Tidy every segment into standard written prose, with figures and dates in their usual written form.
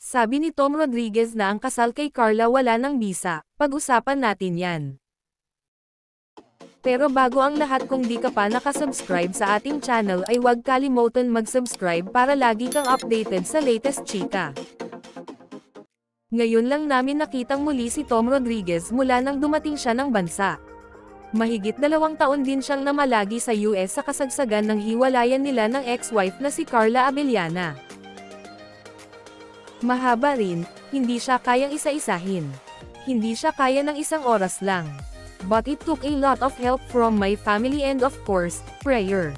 Sabi ni Tom Rodriguez na ang kasal kay Carla wala ng bisa, pag-usapan natin yan. Pero bago ang lahat, kung di ka pa nakasubscribe sa ating channel ay huwag kalimutan mag-subscribe para lagi kang updated sa latest chika. Ngayon lang namin nakitang muli si Tom Rodriguez mula nang dumating siya ng bansa. Mahigit 2 taon din siyang namalagi sa US sa kasagsagan ng hiwalayan nila ng ex-wife na si Carla Abellana. Mahaba rin, hindi siya kayang isa-isahin. Hindi siya kaya ng isang oras lang. But it took a lot of help from my family and of course, prayer.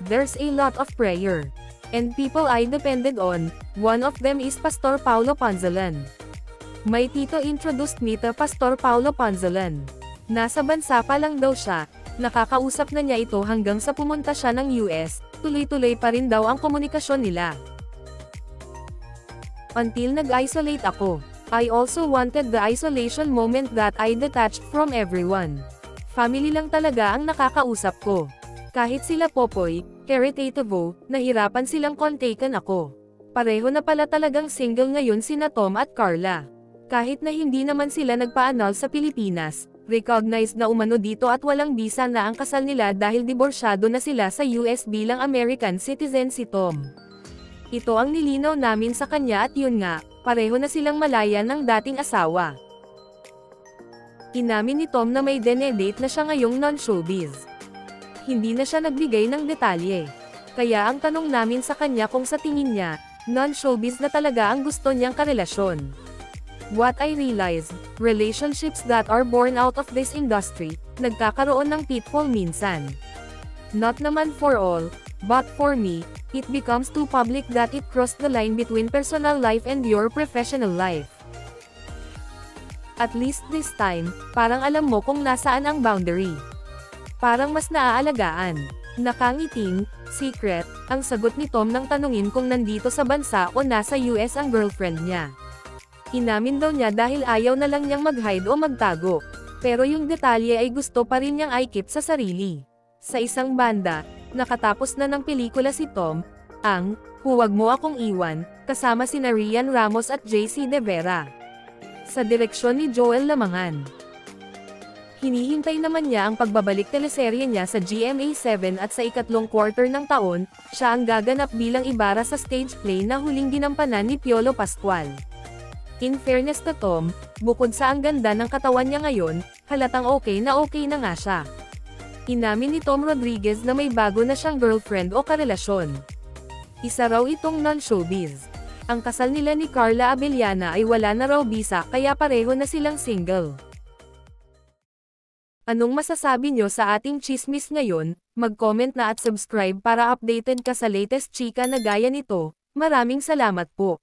There's a lot of prayer. And people I depended on, one of them is Pastor Paulo Ponzalan. My tito introduced me to Pastor Paulo Ponzalan. Nasa bansa pa lang daw siya, nakakausap na niya ito hanggang sa pumunta siya ng US, tuloy-tuloy pa rin daw ang komunikasyon nila. Until nag-isolate ako. I also wanted the isolation moment that I detached from everyone. Family lang talaga ang nakakausap ko. Kahit sila Popoy, Keretatovo, nahirapan silang kontaken ako. Pareho na pala talagang single ngayon sina Tom at Carla. Kahit na hindi naman sila nagpa-annul sa Pilipinas, recognized na umano dito at walang bisa na ang kasal nila dahil diborsyado na sila sa US bilang American citizen si Tom. Ito ang nilinaw namin sa kanya at yun nga, pareho na silang malaya ng dating asawa. Inamin ni Tom na may dinedate na siya ngayong non-showbiz. Hindi na siya nagbigay ng detalye. Kaya ang tanong namin sa kanya kung sa tingin niya, non-showbiz na talaga ang gusto niyang karelasyon. What I realized, relationships that are born out of this industry, nagkakaroon ng pitfall minsan. Not naman for all, but for me, it becomes too public that it crossed the line between personal life and your professional life. At least this time, parang alam mo kung nasaan ang boundary. Parang mas naaalagaan. Nakangiting, secret, ang sagot ni Tom nang tanungin kung nandito sa bansa o nasa US ang girlfriend niya. Inamin daw niya dahil ayaw na lang niyang mag-hide o magtago. Pero yung detalye ay gusto pa rin niyang i-keep sa sarili. Sa isang banda, nakatapos na ng pelikula si Tom, ang Huwag Mo Akong Iwan, kasama sina Rian Ramos at JC De Vera. Sa direksyon ni Joel Lamangan. Hinihintay naman niya ang pagbabalik teleserye niya sa GMA7 at sa ikatlong quarter ng taon, siya ang gaganap bilang Ibarra sa stage play na huling ginampanan ni Piolo Pascual. In fairness to Tom, bukod sa ang ganda ng katawan niya ngayon, halatang okay na nga siya. Inamin ni Tom Rodriguez na may bago na siyang girlfriend o karelasyon. Isa raw itong non-showbiz. Ang kasal nila ni Carla Abellana ay wala na raw bisa kaya pareho na silang single. Anong masasabi nyo sa ating chismis ngayon? Mag-comment na at subscribe para updated ka sa latest chika na gaya nito. Maraming salamat po.